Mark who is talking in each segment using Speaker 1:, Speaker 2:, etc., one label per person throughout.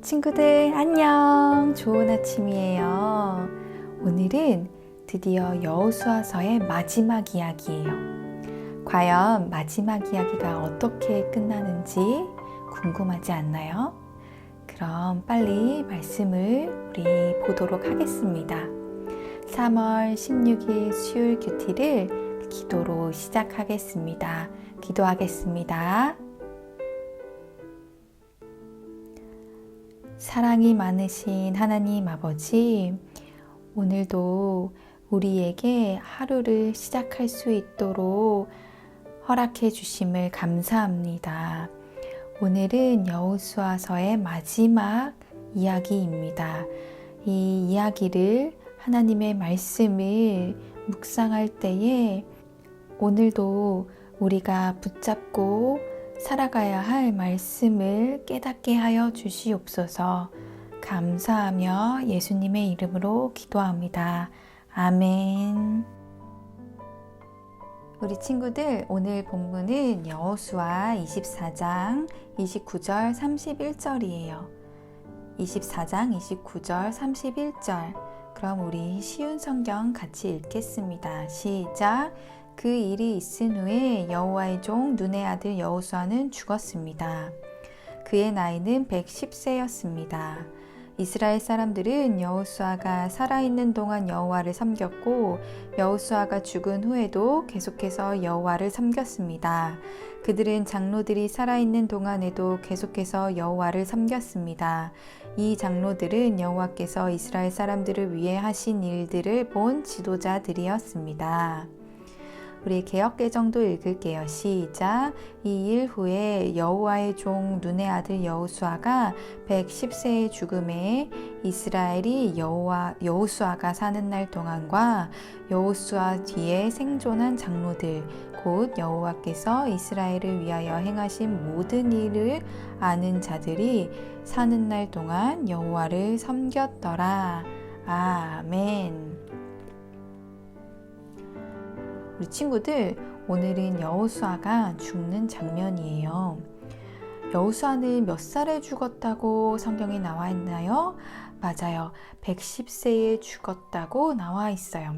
Speaker 1: 친구들 안녕! 좋은 아침이에요. 오늘은 드디어 여호수아서의 마지막 이야기예요. 과연 마지막 이야기가 어떻게 끝나는지 궁금하지 않나요? 그럼 빨리 말씀을 우리 보도록 하겠습니다. 3월 16일 수요일 큐티를 기도로 시작하겠습니다. 기도하겠습니다. 사랑이 많으신 하나님 아버지, 오늘도 우리에게 하루를 시작할 수 있도록 허락해 주심을 감사합니다. 오늘은 여호수아서의 마지막 이야기입니다. 이 이야기를 하나님의 말씀을 묵상할 때에 오늘도 우리가 붙잡고 살아가야 할 말씀을 깨닫게 하여 주시옵소서. 감사하며 예수님의 이름으로 기도합니다. 아멘. 우리 친구들, 오늘 본문은 여호수아 24장 29절 31절이에요. 24장 29절 31절. 그럼 우리 쉬운 성경 같이 읽겠습니다. 시작. 그 일이 있은 후에 여호와의 종 눈의 아들 여호수아는 죽었습니다. 그의 나이는 110세였습니다. 이스라엘 사람들은 여호수아가 살아있는 동안 여호와를 섬겼고 여호수아가 죽은 후에도 계속해서 여호와를 섬겼습니다. 그들은 장로들이 살아있는 동안에도 계속해서 여호와를 섬겼습니다. 이 장로들은 여호와께서 이스라엘 사람들을 위해 하신 일들을 본 지도자들이었습니다. 우리 개역개정도 읽을게요. 시작. 이 일 후에 여호와의 종 눈의 아들 여호수아가 110세의 죽음에 이스라엘이 여호수아가 사는 날 동안과 여호수아 뒤에 생존한 장로들 곧 여호와께서 이스라엘을 위하여 행하신 모든 일을 아는 자들이 사는 날 동안 여호와를 섬겼더라. 아멘. 우리 친구들, 오늘은 여호수아가 죽는 장면이에요. 여호수아는 몇 살에 죽었다고 성경에 나와 있나요? 맞아요. 110세에 죽었다고 나와 있어요.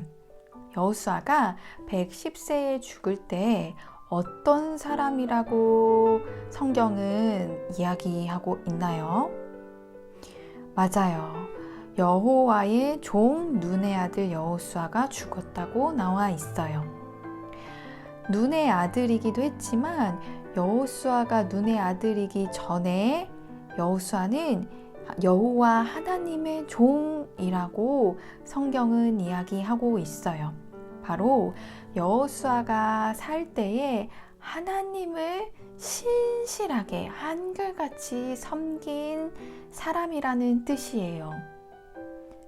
Speaker 1: 여호수아가 110세에 죽을 때 어떤 사람이라고 성경은 이야기하고 있나요? 맞아요. 여호와의 종 눈의 아들 여호수아가 죽었다고 나와 있어요. 눈의 아들이기도 했지만 여호수아가 눈의 아들이기 전에 여호수아는 여호와 하나님의 종이라고 성경은 이야기하고 있어요. 바로 여호수아가 살 때에 하나님을 신실하게 한결같이 섬긴 사람이라는 뜻이에요.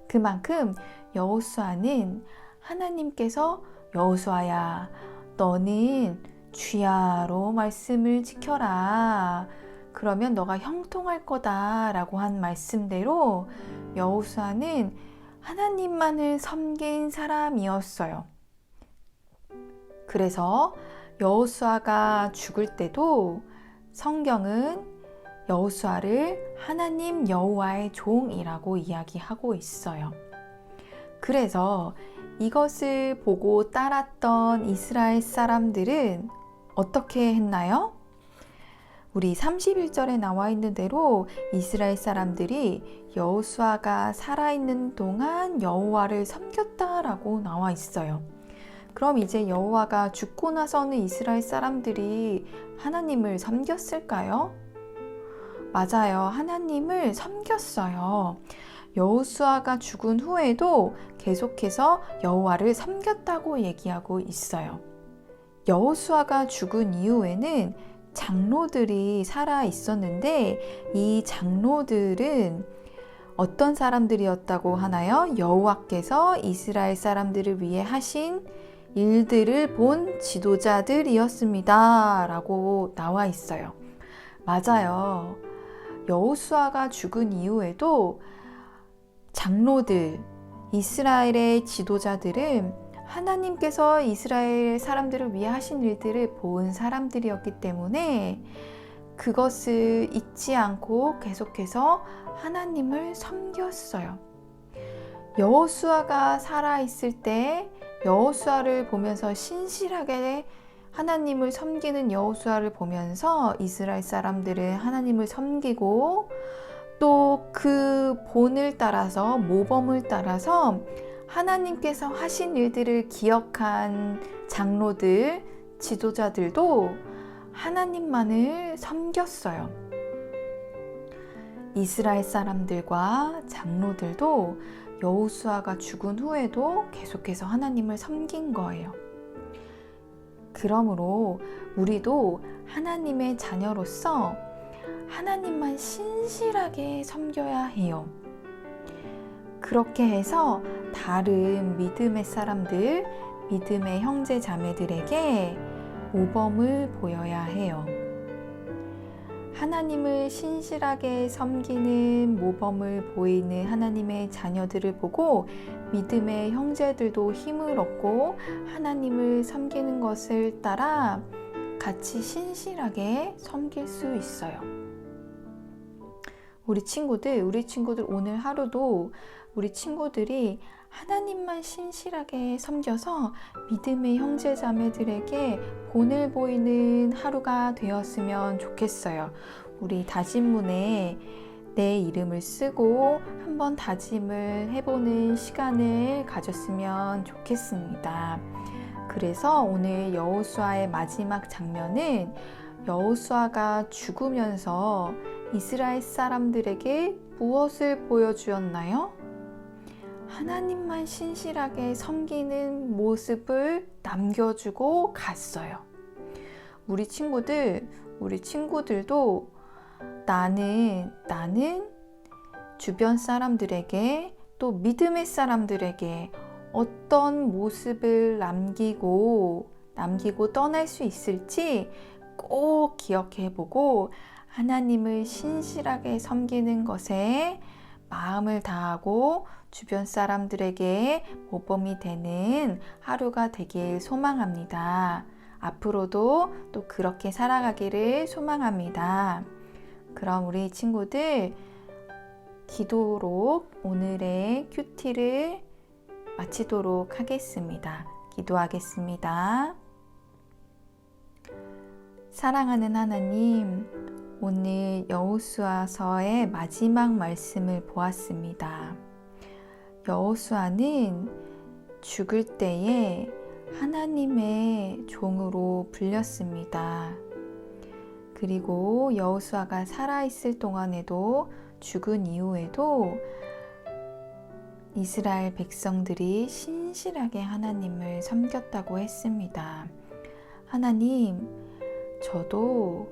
Speaker 1: 그만큼 여호수아는 하나님께서 여호수아야, 너는 주야로 말씀을 지켜라. 그러면 너가 형통할 거다 라고 한 말씀대로 여호수아는 하나님만을 섬긴 사람이었어요. 그래서 여호수아가 죽을 때도 성경은 여호수아를 하나님 여호와의 종이라고 이야기하고 있어요. 그래서 이것을 보고 따랐던 이스라엘 사람들은 어떻게 했나요? 우리 31절에 나와 있는 대로 이스라엘 사람들이 여호수아가 살아있는 동안 여호와를 섬겼다라고 나와 있어요. 그럼 이제 여호와가 죽고 나서는 이스라엘 사람들이 하나님을 섬겼을까요? 맞아요. 하나님을 섬겼어요. 여호수아가 죽은 후에도 계속해서 여호와를 섬겼다고 얘기하고 있어요. 여호수아가 죽은 이후에는 장로들이 살아 있었는데 이 장로들은 어떤 사람들이었다고 하나요? 여호와께서 이스라엘 사람들을 위해 하신 일들을 본 지도자들이었습니다. 라고 나와 있어요. 맞아요. 여호수아가 죽은 이후에도 장로들, 이스라엘의 지도자들은 하나님께서 이스라엘 사람들을 위해 하신 일들을 본 사람들이었기 때문에 그것을 잊지 않고 계속해서 하나님을 섬겼어요. 여호수아가 살아있을 때 여호수아를 보면서 신실하게 하나님을 섬기는 여호수아를 보면서 이스라엘 사람들은 하나님을 섬기고 또 그 본을 따라서 모범을 따라서 하나님께서 하신 일들을 기억한 장로들, 지도자들도 하나님만을 섬겼어요. 이스라엘 사람들과 장로들도 여호수아가 죽은 후에도 계속해서 하나님을 섬긴 거예요. 그러므로 우리도 하나님의 자녀로서 하나님만 신실하게 섬겨야 해요. 그렇게 해서 다른 믿음의 사람들, 믿음의 형제 자매들에게 모범을 보여야 해요. 하나님을 신실하게 섬기는 모범을 보이는 하나님의 자녀들을 보고 믿음의 형제들도 힘을 얻고 하나님을 섬기는 것을 따라 같이 신실하게 섬길 수 있어요. 우리 친구들 오늘 하루도 우리 친구들이 하나님만 신실하게 섬겨서 믿음의 형제 자매들에게 본을 보이는 하루가 되었으면 좋겠어요. 우리 다짐문에 내 이름을 쓰고 한번 다짐을 해보는 시간을 가졌으면 좋겠습니다. 그래서 오늘 여호수아의 마지막 장면은 여호수아가 죽으면서 이스라엘 사람들에게 무엇을 보여주었나요? 하나님만 신실하게 섬기는 모습을 남겨주고 갔어요. 우리 친구들도 나는 주변 사람들에게 또 믿음의 사람들에게 어떤 모습을 남기고 떠날 수 있을지 꼭 기억해보고 하나님을 신실하게 섬기는 것에 마음을 다하고 주변 사람들에게 모범이 되는 하루가 되길 소망합니다. 앞으로도 또 그렇게 살아가기를 소망합니다. 그럼 우리 친구들 기도로 오늘의 큐티를 마치도록 하겠습니다. 기도하겠습니다. 사랑하는 하나님, 오늘 여호수아서의 마지막 말씀을 보았습니다. 여호수아는 죽을 때에 하나님의 종으로 불렸습니다. 그리고 여호수아가 살아있을 동안에도 죽은 이후에도 이스라엘 백성들이 신실하게 하나님을 섬겼다고 했습니다. 하나님, 저도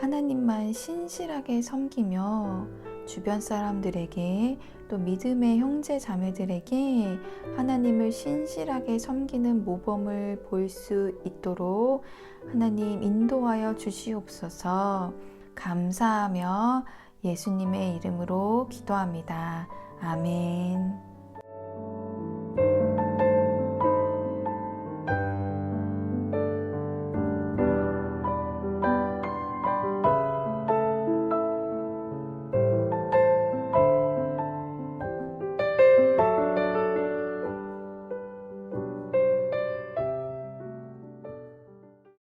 Speaker 1: 하나님만 신실하게 섬기며 주변 사람들에게 또 믿음의 형제 자매들에게 하나님을 신실하게 섬기는 모범을 볼 수 있도록 하나님 인도하여 주시옵소서. 감사하며 예수님의 이름으로 기도합니다. 아멘.